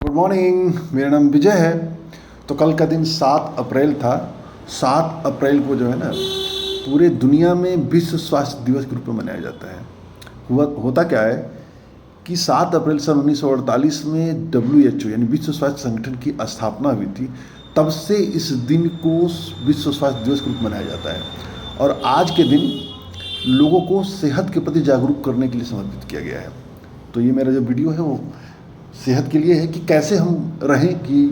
Good morning. मेरा नाम विजय है। तो कल का दिन 7 अप्रैल था। 7 अप्रैल को जो है ना पूरे दुनिया में विश्व स्वास्थ्य दिवस के रूप में मनाया जाता है। होता क्या है कि 7 अप्रैल सन 1948 में WHO यानी विश्व स्वास्थ्य संगठन की स्थापना हुई थी। तब से इस दिन को विश्व स्वास्थ्य दिवस के रूप में मनाया जाता है और आज के दिन लोगों को सेहत के प्रति जागरूक करने के लिए समर्पित किया गया है। तो ये मेरा जो वीडियो है वो सेहत के लिए है कि कैसे हम रहें कि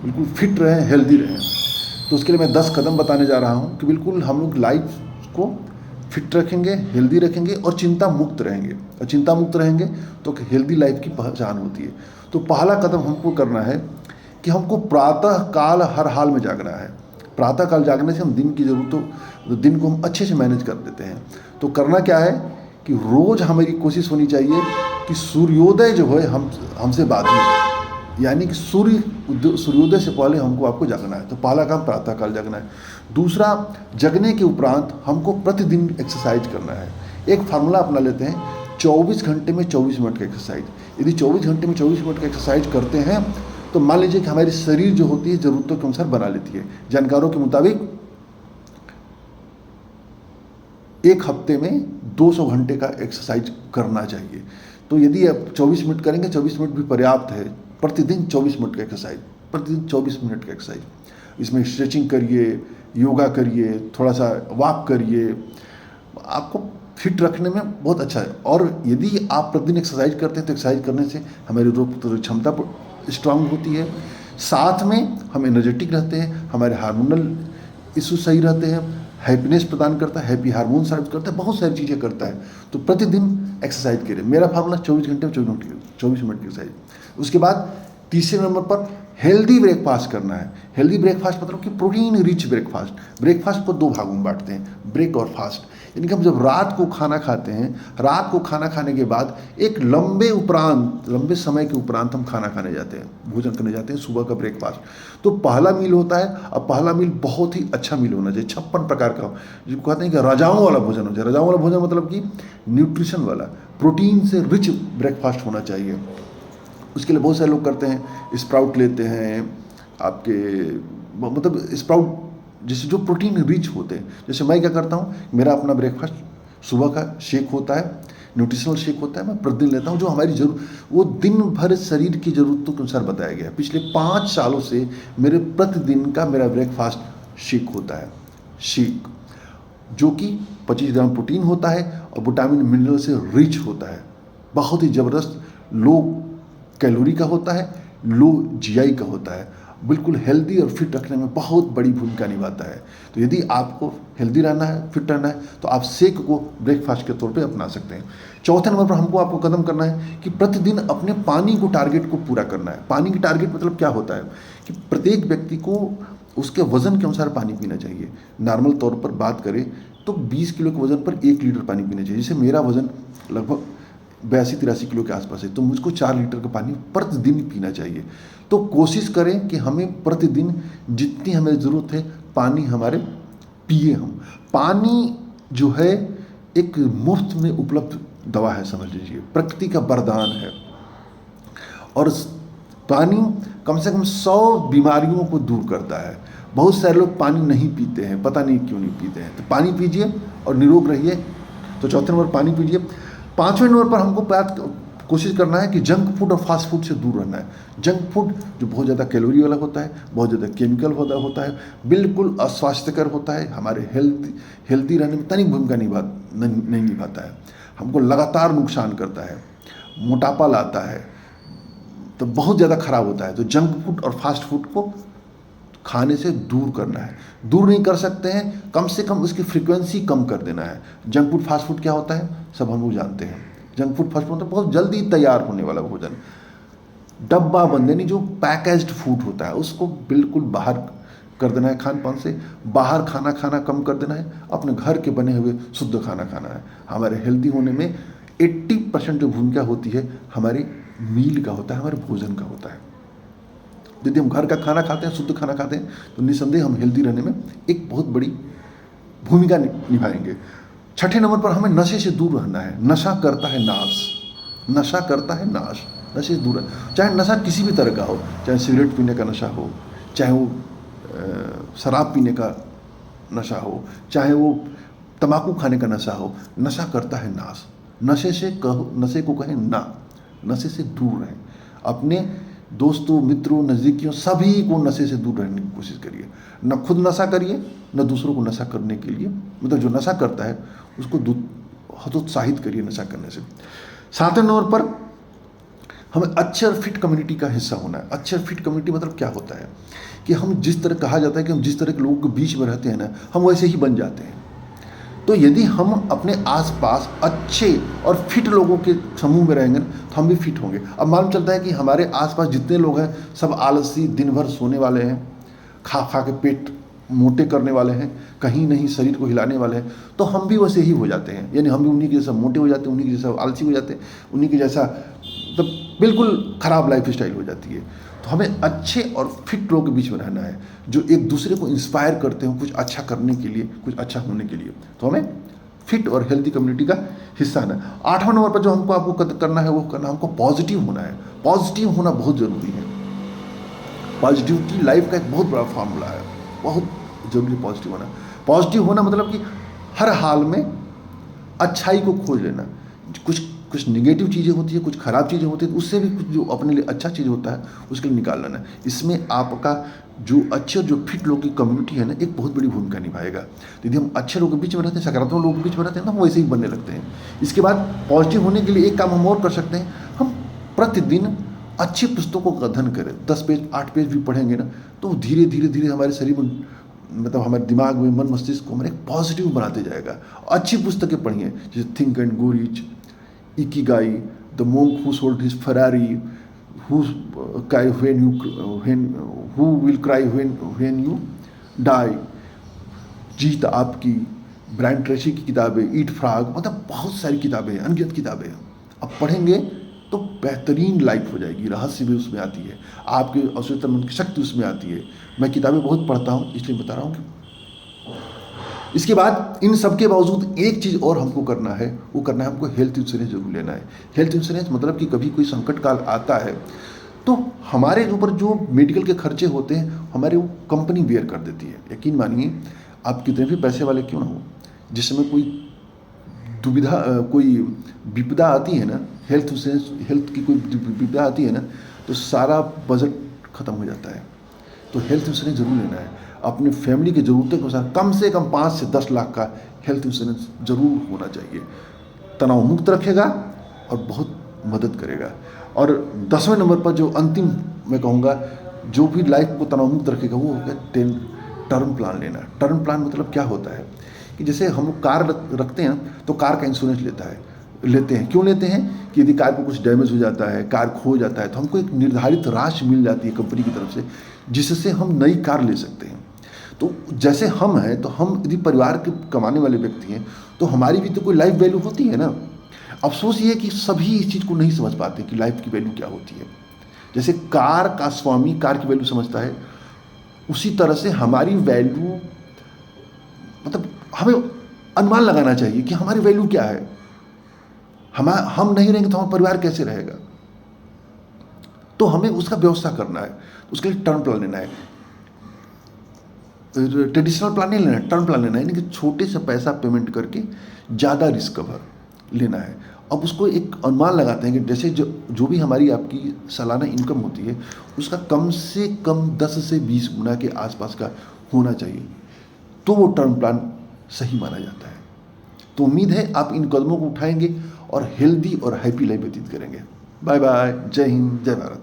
बिल्कुल फिट रहें, हेल्दी रहें। तो उसके लिए मैं 10 कदम बताने जा रहा हूँ कि बिल्कुल हम लोग लाइफ को फिट रखेंगे, हेल्दी रखेंगे और चिंता मुक्त रहेंगे। और चिंता मुक्त रहेंगे तो हेल्दी लाइफ की पहचान होती है। तो पहला कदम हमको करना है कि हमको प्रातः काल हर हाल में जागना है। प्रातः काल जागने से हम दिन की ज़रूरतों दिन को हम अच्छे से मैनेज कर देते हैं। तो करना क्या है कि रोज़ हमारी कोशिश होनी चाहिए कि सूर्योदय जो है हमसे बाद में, यानी कि सूर्योदय से पहले आपको जागना है। तो पहला काम प्रातःकाल जागना है। दूसरा, जगने के उपरांत हमको प्रतिदिन एक्सरसाइज करना है। एक फार्मूला अपना लेते हैं, 24 घंटे में 24 मिनट का एक्सरसाइज। यदि 24 घंटे में 24 मिनट का एक्सरसाइज करते हैं तो मान लीजिए कि हमारी शरीर जो होती है ज़रूरतों के अनुसार बना लेती है। जानकारों के मुताबिक एक हफ्ते में 200 घंटे का एक्सरसाइज करना चाहिए। तो यदि आप 24 मिनट करेंगे, 24 मिनट भी पर्याप्त है। प्रतिदिन 24 मिनट का एक्सरसाइज, प्रतिदिन 24 मिनट का एक्सरसाइज। इसमें स्ट्रेचिंग करिए, योगा करिए, थोड़ा सा वॉक करिए, आपको फिट रखने में बहुत अच्छा है। और यदि आप प्रतिदिन एक्सरसाइज करते हैं तो एक्सरसाइज करने से हमारी रोग प्रतिरोधक क्षमता स्ट्रांग होती है। साथ में हम एनर्जेटिक रहते हैं, हमारे हार्मोनल इशू सही रहते हैं, हैप्पीनेस प्रदान करता है, हैप्पी हार्मोन सर्व करता है, बहुत सारी चीज़ें करता है। तो प्रतिदिन एक्सरसाइज करें। मेरा फार्मूला 24 घंटे में 24 मिनट की एक्सरसाइज। उसके बाद तीसरे नंबर पर हेल्दी ब्रेकफास्ट करना है। हेल्दी ब्रेकफास्ट मतलब कि प्रोटीन रिच ब्रेकफास्ट। ब्रेकफास्ट को 2 भागों में बांटते हैं, ब्रेक और फास्ट। यानी कि हम जब रात को खाना खाते हैं, रात को खाना खाने के बाद एक लंबे समय के उपरांत हम खाना खाने जाते हैं, भोजन करने जाते हैं, सुबह का ब्रेकफास्ट। तो पहला मील होता है। अब पहला मील बहुत ही अच्छा मील होना चाहिए, 56 प्रकार का, जिसको कहते हैं कि रजाओं वाला भोजन हो जाए। रजाओं वाला भोजन मतलब कि न्यूट्रिशन वाला, प्रोटीन से रिच ब्रेकफास्ट होना चाहिए। उसके लिए बहुत सारे लोग करते हैं, स्प्राउट लेते हैं आपके, मतलब स्प्राउट जैसे जो प्रोटीन रिच होते हैं। जैसे मैं क्या करता हूँ, मेरा अपना ब्रेकफास्ट सुबह का शेक होता है, न्यूट्रिशनल शेक होता है, मैं प्रतिदिन लेता हूँ। जो हमारी वो दिन भर शरीर की ज़रूरतों के अनुसार बताया गया है। पिछले 5 सालों से मेरे प्रतिदिन का मेरा ब्रेकफास्ट शेक होता है। शेक जो कि 25 ग्राम प्रोटीन होता है और विटामिन मिनरल से रिच होता है। बहुत ही ज़बरदस्त, लो कैलोरी का होता है, लो जीआई का होता है। बिल्कुल हेल्दी और फिट रखने में बहुत बड़ी भूमिका निभाता है। तो यदि आपको हेल्दी रहना है, फिट रहना है, तो आप शेक को ब्रेकफास्ट के तौर पे अपना सकते हैं। चौथे नंबर पर आपको कदम करना है कि प्रतिदिन अपने पानी को टारगेट को पूरा करना है। पानी की टारगेट मतलब क्या होता है कि प्रत्येक व्यक्ति को उसके वजन के अनुसार पानी पीना चाहिए। नॉर्मल तौर पर बात करें तो 20 किलो के वजन पर 1 लीटर पानी पीना चाहिए। जैसे मेरा वजन लगभग 82-83 किलो के आसपास है, तो मुझको 4 लीटर का पानी प्रतिदिन पीना चाहिए। तो कोशिश करें कि हमें प्रतिदिन जितनी हमें ज़रूरत है पानी हमारे पिए हम। पानी जो है एक मुफ्त में उपलब्ध दवा है, समझ लीजिए, प्रकृति का वरदान है। और पानी कम से कम 100 बीमारियों को दूर करता है। बहुत सारे लोग पानी नहीं पीते हैं, पता नहीं क्यों नहीं पीते हैं। तो पानी पीजिए और निरोग रहिए। तो चौथे नंबर पानी पीजिए। 5वें नंबर पर हमको कोशिश करना है कि जंक फूड और फास्ट फूड से दूर रहना है। जंक फूड जो बहुत ज़्यादा कैलोरी वाला होता है, बहुत ज़्यादा केमिकल होता है, बिल्कुल अस्वास्थ्यकर होता है, हमारे हेल्दी रहने में तनिक भूमिका नहीं निभाता है, हमको लगातार नुकसान करता है, मोटापा लाता है, तो बहुत ज़्यादा खराब होता है। तो जंक फूड और फास्ट फूड को खाने से दूर करना है। दूर नहीं कर सकते हैं, कम से कम उसकी फ्रीक्वेंसी कम कर देना है। जंक फूड फास्ट फूड क्या होता है सब हम लोग जानते हैं। जंक फूड फास्ट फूड तो बहुत जल्दी तैयार होने वाला भोजन, डब्बा बंद, यानी जो पैकेज्ड फूड होता है उसको बिल्कुल बाहर कर देना है। खान पान से बाहर खाना कम कर देना है, अपने घर के बने हुए शुद्ध खाना खाना है। हमारे हेल्दी होने में 80% जो भूमिका होती है हमारी मील का होता है, हमारे भोजन का होता है। यदि हम घर का खाना खाते हैं, शुद्ध खाना खाते हैं, तो निस्संदेह हम हेल्दी रहने में एक बहुत बड़ी भूमिका निभाएंगे। 6ठे नंबर पर हमें नशे से दूर रहना है। नशा करता है नाश। नशे से दूर रहें। चाहे नशा किसी भी तरह का हो, चाहे सिगरेट पीने का नशा हो, चाहे वो शराब पीने का नशा हो, चाहे वो तंबाकू खाने का नशा हो। नशा करता है नाश। नशे को कहें ना, नशे से दूर रहें। अपने दोस्तों, मित्रों, नज़दीकियों सभी को नशे से दूर रहने की कोशिश करिए। न खुद नशा करिए, न दूसरों को नशा करने के लिए, मतलब जो नशा करता है उसको हतोत्साहित करिए नशा करने से। 7वें नंबर पर हमें अच्छे और फिट कम्युनिटी का हिस्सा होना है। अच्छे और फिट कम्युनिटी मतलब क्या होता है कि हम जिस तरह, कहा जाता है कि हम जिस तरह के लोगों के बीच में रहते हैं ना, हम वैसे ही बन जाते हैं। तो यदि हम अपने आसपास अच्छे और फिट लोगों के समूह में रहेंगे तो हम भी फिट होंगे। अब मालूम चलता है कि हमारे आसपास जितने लोग हैं सब आलसी, दिन भर सोने वाले हैं, खा खा के पेट मोटे करने वाले हैं, कहीं नहीं शरीर को हिलाने वाले हैं, तो हम भी वैसे ही हो जाते हैं। यानी हम भी उन्हीं के जैसा मोटे हो जाते हैं, उन्हीं के जैसा आलसी हो जाते हैं, उन्हीं के जैसा तो बिल्कुल ख़राब लाइफ स्टाइल हो जाती है। तो हमें अच्छे और फिट लोगों के बीच में रहना है जो एक दूसरे को इंस्पायर करते हो कुछ अच्छा करने के लिए, कुछ अच्छा होने के लिए। तो हमें फिट और हेल्दी कम्युनिटी का हिस्सा है। 8वां नंबर पर जो आपको करना है वो करना, हमको पॉजिटिव होना है। पॉजिटिव होना बहुत ज़रूरी है। पॉजिटिविटी लाइफ का एक बहुत बड़ा फार्मूला है, बहुत जरूरी पॉजिटिव होना। पॉजिटिव होना मतलब कि हर हाल में अच्छाई को खोज लेना। कुछ निगेटिव चीज़ें होती है, कुछ ख़राब चीज़ें होती है, तो उससे भी कुछ जो अपने लिए अच्छा चीज़ होता है उसके लिए निकाल लेना। इसमें आपका जो अच्छे और जो फिट लोगों की कम्युनिटी है ना, एक बहुत बड़ी भूमिका निभाएगा। यदि हम अच्छे लोगों के बीच में रहते हैं, सकारात्मक लोगों के बीच में रहते हैं, तो हम वैसे ही बनने लगते हैं। इसके बाद पॉजिटिव होने के लिए एक काम हम और कर सकते हैं, हम प्रतिदिन अच्छी पुस्तकों का अध्ययन करें। 10 पेज 8 पेज भी पढ़ेंगे ना, तो धीरे धीरे धीरे हमारे शरीर में, मतलब हमारे दिमाग में, मन मस्तिष्क को हमारे पॉजिटिव बनाते जाएगा। अच्छी पुस्तकें पढ़िए, जैसे think and go rich, Ikigai, the monk who sold his Ferrari, who will cry when you die, Jeet Aapki, Brian Tracy की किताबें, ईट फ्रॉग, मतलब बहुत सारी किताबें हैं, अनगिनत किताबें हैं। अब पढ़ेंगे तो बेहतरीन लाइफ हो जाएगी। रहस्य भी उसमें आती है, आपके अवचेतन मन की शक्ति उसमें आती है। मैं किताबें बहुत पढ़ता हूँ इसलिए बता रहा हूँ। इसके बाद इन सब के बावजूद एक चीज़ और हमको करना है, वो करना है हमको हेल्थ इंश्योरेंस जरूर लेना है। हेल्थ इंश्योरेंस मतलब कि कभी कोई संकट काल आता है तो हमारे ऊपर जो मेडिकल के खर्चे होते हैं हमारे वो कंपनी बेयर कर देती है। यकीन मानिए, आप कितने भी पैसे वाले क्यों ना हो, जिस समय कोई दुविधा, कोई विपदा आती है ना, हेल्थ की कोई विपदा आती है ना, तो सारा बजट खत्म हो जाता है। तो हेल्थ इंश्योरेंस जरूर लेना है। अपनी फैमिली की ज़रूरतों के अनुसार कम से कम 5 से 10 लाख का हेल्थ इंश्योरेंस जरूर होना चाहिए। तनाव मुक्त रखेगा और बहुत मदद करेगा। और 10वें नंबर पर जो अंतिम मैं कहूँगा, जो भी लाइफ को तनाव मुक्त रखेगा, वो हो गया टर्म प्लान लेना। टर्म प्लान मतलब क्या होता है कि जैसे हम कार रखते हैं तो कार का इंश्योरेंस लेते हैं। क्यों लेते हैं कि यदि कार को कुछ डैमेज हो जाता है, कार खो जाता है, तो हमको एक निर्धारित राशि मिल जाती है कंपनी की तरफ से, जिससे हम नई कार ले सकते हैं। तो जैसे हम हैं, तो हम यदि परिवार के कमाने वाले व्यक्ति हैं तो हमारी भी तो कोई लाइफ वैल्यू होती है ना। अफसोस ये है कि सभी इस चीज़ को नहीं समझ पाते कि लाइफ की वैल्यू क्या होती है। जैसे कार का स्वामी कार की वैल्यू समझता है, उसी तरह से हमारी वैल्यू, मतलब हमें अनुमान लगाना चाहिए कि हमारी वैल्यू क्या है। हम नहीं रहेंगे तो हमारा परिवार कैसे रहेगा। तो हमें उसका व्यवस्था करना है, उसके लिए टर्म प्लान लेना है। ट्रेडिशनल प्लान नहीं लेना है, टर्म प्लान लेना है, यानी कि छोटे से पैसा पेमेंट करके ज़्यादा रिस्क कवर लेना है। अब उसको एक अनुमान लगाते हैं कि जैसे जो भी हमारी आपकी सालाना इनकम होती है उसका कम से कम 10 से 20 गुना के आसपास का होना चाहिए, तो वो टर्म प्लान सही माना जाता है। तो उम्मीद है आप इन कदमों को उठाएंगे और हेल्दी और हैप्पी लाइफ व्यतीत करेंगे। बाय बाय, जय हिंद, जय भारत।